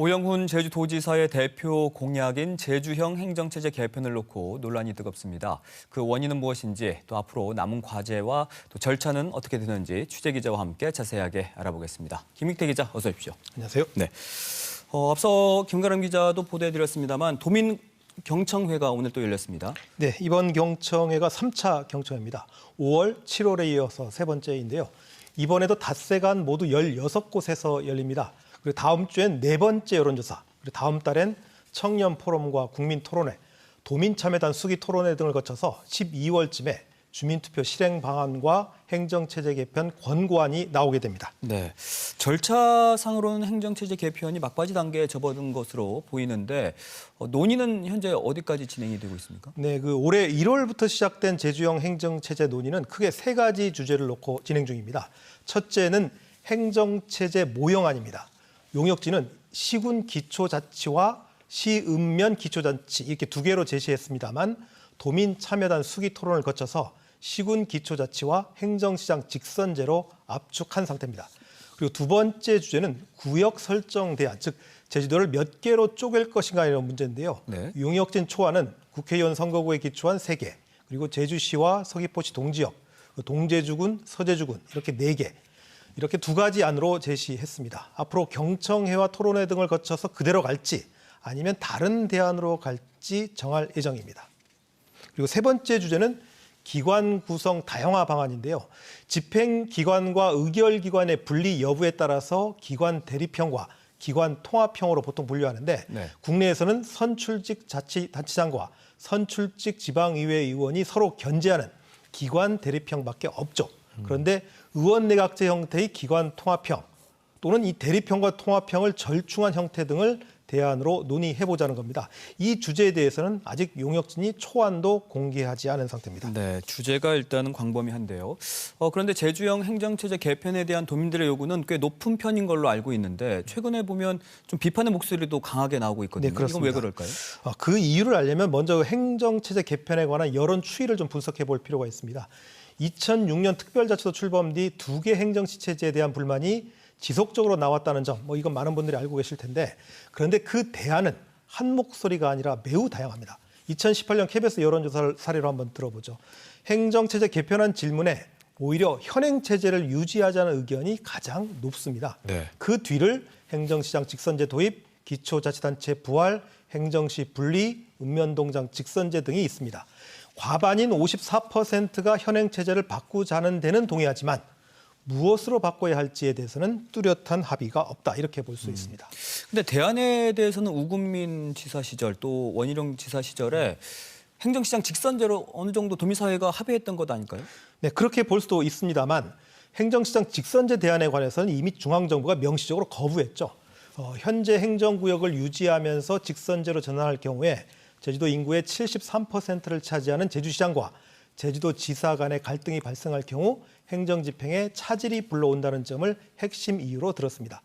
오영훈 제주도지사의 대표 공약인 제주형 행정체제 개편을 놓고 논란이 뜨겁습니다. 그 원인은 무엇인지, 또 앞으로 남은 과제와 또 절차는 어떻게 되는지 취재기자와 함께 자세하게 알아보겠습니다. 김익태 기자, 어서 오십시오. 안녕하세요. 네. 앞서 김가람 기자도 보도해드렸습니다만 도민경청회가 오늘 또 열렸습니다. 네, 이번 경청회가 3차 경청회입니다. 5월, 7월에 이어서 세 번째인데요. 이번에도 닷새간 모두 16곳에서 열립니다. 그리고 다음 주엔 네 번째 여론조사, 그리고 다음 달엔 청년 포럼과 국민 토론회, 도민참여단 수기 토론회 등을 거쳐서 12월쯤에 주민투표 실행 방안과 행정체제 개편 권고안이 나오게 됩니다. 네, 절차상으로는 행정체제 개편이 막바지 단계에 접어든 것으로 보이는데 논의는 현재 어디까지 진행이 되고 있습니까? 네, 올해 1월부터 시작된 제주형 행정체제 논의는 크게 세 가지 주제를 놓고 진행 중입니다. 첫째는 행정체제 모형안입니다. 용역지는 시군 기초자치와 시읍면 기초자치 이렇게 두 개로 제시했습니다만 도민참여단 수기 토론을 거쳐서 시군 기초자치와 행정시장 직선제로 압축한 상태입니다. 그리고 두 번째 주제는 구역 설정 대안, 즉 제주도를 몇 개로 쪼갤 것인가 이런 문제인데요. 네. 용역진 초안은 국회의원 선거구에 기초한 3개, 그리고 제주시와 서귀포시 동지역, 동제주군, 서제주군 이렇게 4개, 이렇게 두 가지 안으로 제시했습니다. 앞으로 경청회와 토론회 등을 거쳐서 그대로 갈지 아니면 다른 대안으로 갈지 정할 예정입니다. 그리고 세 번째 주제는 기관 구성 다양화 방안인데요. 집행기관과 의결기관의 분리 여부에 따라서 기관 대립형과 기관 통합형으로 보통 분류하는데 네. 국내에서는 선출직 자치단체장과 선출직 지방의회 의원이 서로 견제하는 기관 대립형밖에 없죠. 그런데 의원 내각제 형태의 기관 통합형 또는 이 대립형과 통합형을 절충한 형태 등을 대안으로 논의해보자는 겁니다. 이 주제에 대해서는 아직 용역진이 초안도 공개하지 않은 상태입니다. 네, 주제가 일단은 광범위한데요. 그런데 제주형 행정체제 개편에 대한 도민들의 요구는 꽤 높은 편인 걸로 알고 있는데 최근에 보면 좀 비판의 목소리도 강하게 나오고 있거든요. 네, 그렇습니다. 이건 왜 그럴까요? 그 이유를 알려면 먼저 행정체제 개편에 관한 여론 추이를 좀 분석해 볼 필요가 있습니다. 2006년 특별자치도 출범 뒤 2개 행정체제에 대한 불만이 지속적으로 나왔다는 점, 이건 많은 분들이 알고 계실 텐데 그런데 그 대안은 한 목소리가 아니라 매우 다양합니다. 2018년 KBS 여론조사 사례로 한번 들어보죠. 행정체제 개편안 질문에 오히려 현행체제를 유지하자는 의견이 가장 높습니다. 네. 그 뒤를 행정시장 직선제 도입, 기초자치단체 부활, 행정시 분리, 읍면동장 직선제 등이 있습니다. 과반인 54%가 현행체제를 바꾸자는 데는 동의하지만 무엇으로 바꿔야 할지에 대해서는 뚜렷한 합의가 없다 이렇게 볼 수 있습니다. 근데 대안에 대해서는 우금민 지사 시절 또 원희룡 지사 시절에 행정시장 직선제로 어느 정도 도민사회가 합의했던 것 아닐까요? 네, 그렇게 볼 수도 있습니다만 행정시장 직선제 대안에 관해서는 이미 중앙정부가 명시적으로 거부했죠. 현재 행정구역을 유지하면서 직선제로 전환할 경우에 제주도 인구의 73%를 차지하는 제주시장과 제주도지사 간의 갈등이 발생할 경우 행정집행에 차질이 불러온다는 점을 핵심 이유로 들었습니다.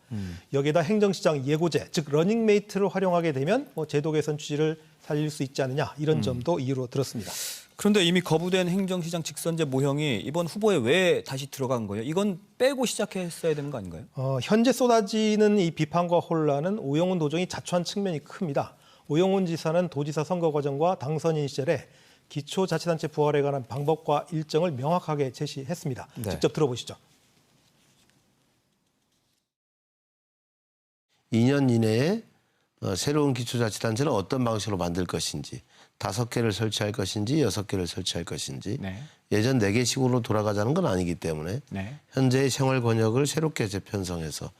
여기에다 행정시장 예고제, 즉 러닝메이트를 활용하게 되면 제도 개선 취지를 살릴 수 있지 않느냐 이런 점도 이유로 들었습니다. 그런데 이미 거부된 행정시장 직선제 모형이 이번 후보에 왜 다시 들어간 거예요? 이건 빼고 시작했어야 되는 거 아닌가요? 현재 쏟아지는 이 비판과 혼란은 오영훈 도정이 자초한 측면이 큽니다. 오영훈 지사는 도지사 선거 과정과 당선인 시절에 기초자치단체 부활에 관한 방법과 일정을 명확하게 제시했습니다. 네. 직접 들어보시죠. 2년 이내에 새로운 기초자치단체를 어떤 방식으로 만들 것인지 5개를 설치할 것인지 6개를 설치할 것인지 네. 예전 4개식으로 돌아가자는 건 아니기 때문에 네. 현재의 생활 권역을 새롭게 재편성해서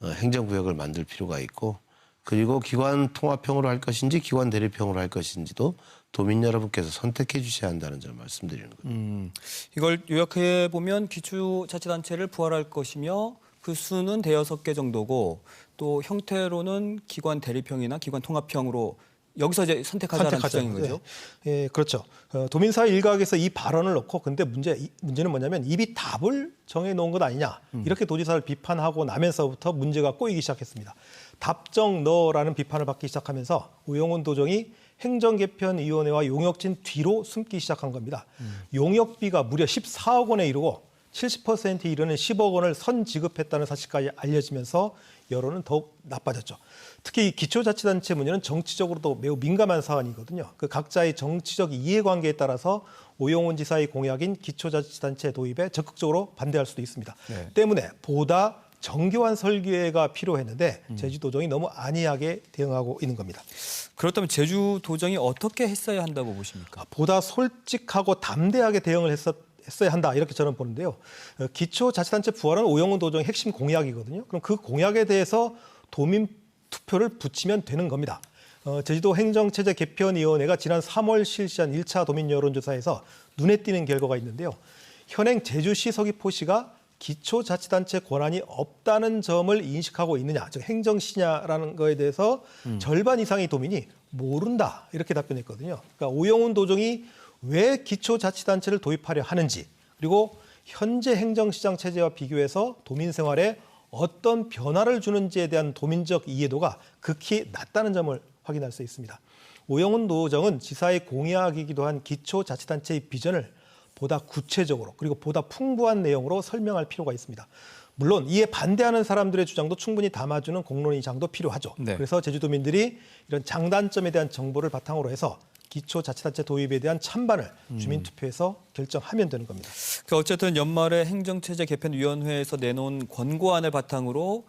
행정구역을 만들 필요가 있고 그리고 기관 통합형으로 할 것인지 기관 대립형으로 할 것인지도 도민 여러분께서 선택해 주셔야 한다는 점을 말씀드리는 겁니다. 이걸 요약해 보면 기초자치단체를 부활할 것이며 그 수는 5개 정도고 또 형태로는 기관 대립형이나 기관 통합형으로 여기서 이제 선택하자는 주장인 거죠. 예, 그렇죠. 도민사회 일각에서 이 발언을 놓고 근데 문제는 뭐냐면 이미 답을 정해놓은 것 아니냐 이렇게 도지사를 비판하고 나면서부터 문제가 꼬이기 시작했습니다. 답정 너라는 비판을 받기 시작하면서 오영훈 도정이 행정개편위원회와 용역진 뒤로 숨기 시작한 겁니다. 용역비가 무려 14억 원에 이르고 70%에 이르는 10억 원을 선지급했다는 사실까지 알려지면서 여론은 더욱 나빠졌죠. 특히 이 기초자치단체 문제는 정치적으로도 매우 민감한 사안이거든요. 그 각자의 정치적 이해관계에 따라서 오영훈 지사의 공약인 기초자치단체 도입에 적극적으로 반대할 수도 있습니다. 네. 때문에 보다 정교한 설계가 필요했는데 제주도정이 너무 안이하게 대응하고 있는 겁니다. 그렇다면 제주도정이 어떻게 했어야 한다고 보십니까? 보다 솔직하고 담대하게 대응을 했어야 한다 이렇게 저는 보는데요. 기초자치단체 부활은 오영훈 도정의 핵심 공약이거든요. 그럼 그 공약에 대해서 도민 투표를 붙이면 되는 겁니다. 제주도 행정체제 개편위원회가 지난 3월 실시한 1차 도민 여론조사에서 눈에 띄는 결과가 있는데요. 현행 제주시 서귀포시가 기초자치단체 권한이 없다는 점을 인식하고 있느냐, 즉 행정시냐라는 거에 대해서 절반 이상의 도민이 모른다 이렇게 답변했거든요. 그러니까 오영훈 도정이 왜 기초자치단체를 도입하려 하는지, 그리고 현재 행정시장 체제와 비교해서 도민 생활에 어떤 변화를 주는지에 대한 도민적 이해도가 극히 낮다는 점을 확인할 수 있습니다. 오영훈 도정은 지사의 공약이기도 한 기초자치단체의 비전을 보다 구체적으로 그리고 보다 풍부한 내용으로 설명할 필요가 있습니다. 물론 이에 반대하는 사람들의 주장도 충분히 담아주는 공론의장도 필요하죠. 네. 그래서 제주도민들이 이런 장단점에 대한 정보를 바탕으로 해서 기초자치단체 도입에 대한 찬반을 주민투표에서 결정하면 되는 겁니다. 그러니까 어쨌든 연말에 행정체제 개편위원회에서 내놓은 권고안을 바탕으로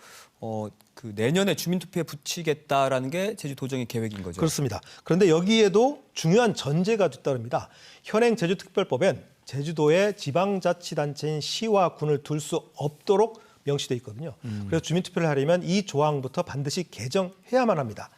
그 내년에 주민투표에 붙이겠다라는 게 제주도정의 계획인 거죠. 그렇습니다. 그런데 여기에도 중요한 전제가 뒤따릅니다. 현행 제주특별법엔 제주도에 지방자치단체인 시와 군을 둘 수 없도록 명시돼 있거든요. 그래서 주민투표를 하려면 이 조항부터 반드시 개정해야만 합니다.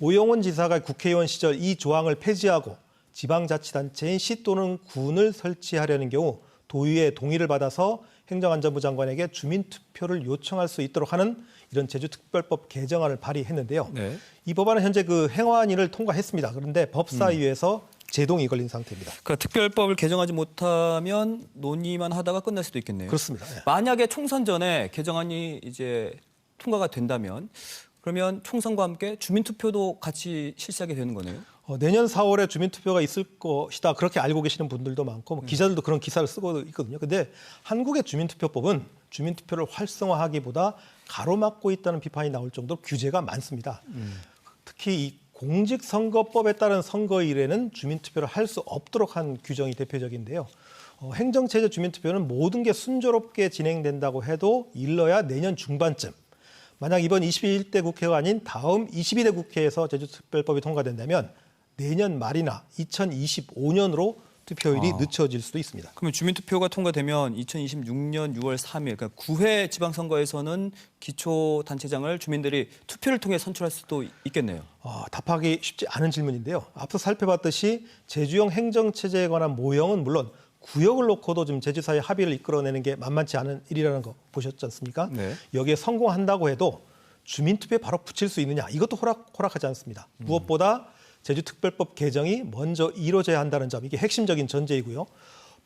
오영훈 지사가 국회의원 시절 이 조항을 폐지하고 지방자치단체인 시 또는 군을 설치하려는 경우 도의회 동의를 받아서 행정안전부 장관에게 주민투표를 요청할 수 있도록 하는 이런 제주특별법 개정안을 발의했는데요. 네. 이 법안은 현재 그 행안위를 통과했습니다. 그런데 법사위에서 제동이 걸린 상태입니다. 그러니까 특별법을 개정하지 못하면 논의만 하다가 끝날 수도 있겠네요. 그렇습니다. 예. 만약에 총선 전에 개정안이 이제 통과가 된다면 그러면 총선과 함께 주민투표도 같이 실시하게 되는 거네요. 내년 4월에 주민투표가 있을 것이다. 그렇게 알고 계시는 분들도 많고 기자들도 그런 기사를 쓰고 있거든요. 근데 한국의 주민투표법은 주민투표를 활성화하기보다 가로막고 있다는 비판이 나올 정도로 규제가 많습니다. 특히 이 공직선거법에 따른 선거일에는 주민투표를 할 수 없도록 한 규정이 대표적인데요. 행정체제 주민투표는 모든 게 순조롭게 진행된다고 해도 일러야 내년 중반쯤. 만약 이번 21대 국회가 아닌 다음 22대 국회에서 제주특별법이 통과된다면 내년 말이나 2025년으로 투표일이 늦춰질 수도 있습니다. 그러면 주민투표가 통과되면 2026년 6월 3일, 그러니까 9회 지방선거에서는 기초단체장을 주민들이 투표를 통해 선출할 수도 있겠네요. 답하기 쉽지 않은 질문인데요. 앞서 살펴봤듯이 제주형 행정체제에 관한 모형은 물론 구역을 놓고도 지금 제주사의 합의를 이끌어내는 게 만만치 않은 일이라는 거 보셨지 않습니까? 네. 여기에 성공한다고 해도 주민투표에 바로 붙일 수 있느냐, 이것도 허락하지 않습니다. 무엇보다 제주특별법 개정이 먼저 이루어져야 한다는 점, 이게 핵심적인 전제이고요.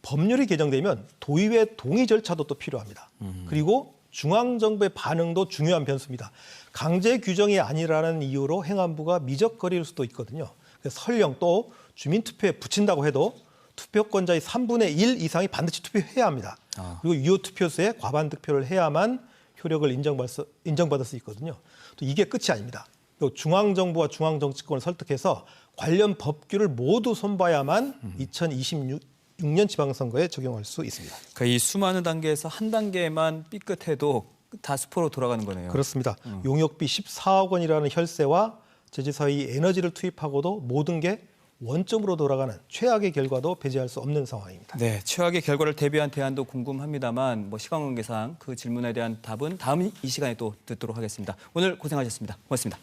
법률이 개정되면 도의회 동의 절차도 또 필요합니다. 그리고 중앙정부의 반응도 중요한 변수입니다. 강제 규정이 아니라는 이유로 행안부가 미적거릴 수도 있거든요. 그래서 설령 또 주민투표에 붙인다고 해도 투표권자의 3분의 1 이상이 반드시 투표해야 합니다. 그리고 유효 투표수에 과반 득표를 해야만 효력을 인정받을 수 있거든요. 또 이게 끝이 아닙니다. 또 중앙정부와 중앙정치권을 설득해서 관련 법규를 모두 손봐야만 2026년 지방선거에 적용할 수 있습니다. 그러니까 이 수많은 단계에서 한 단계만 삐끗해도 다 수포로 돌아가는 거네요. 그렇습니다. 용역비 14억 원이라는 혈세와 제주사의 에너지를 투입하고도 모든 게 원점으로 돌아가는 최악의 결과도 배제할 수 없는 상황입니다. 네, 최악의 결과를 대비한 대안도 궁금합니다만 시간 관계상 그 질문에 대한 답은 다음 이 시간에 또 듣도록 하겠습니다. 오늘 고생하셨습니다. 고맙습니다.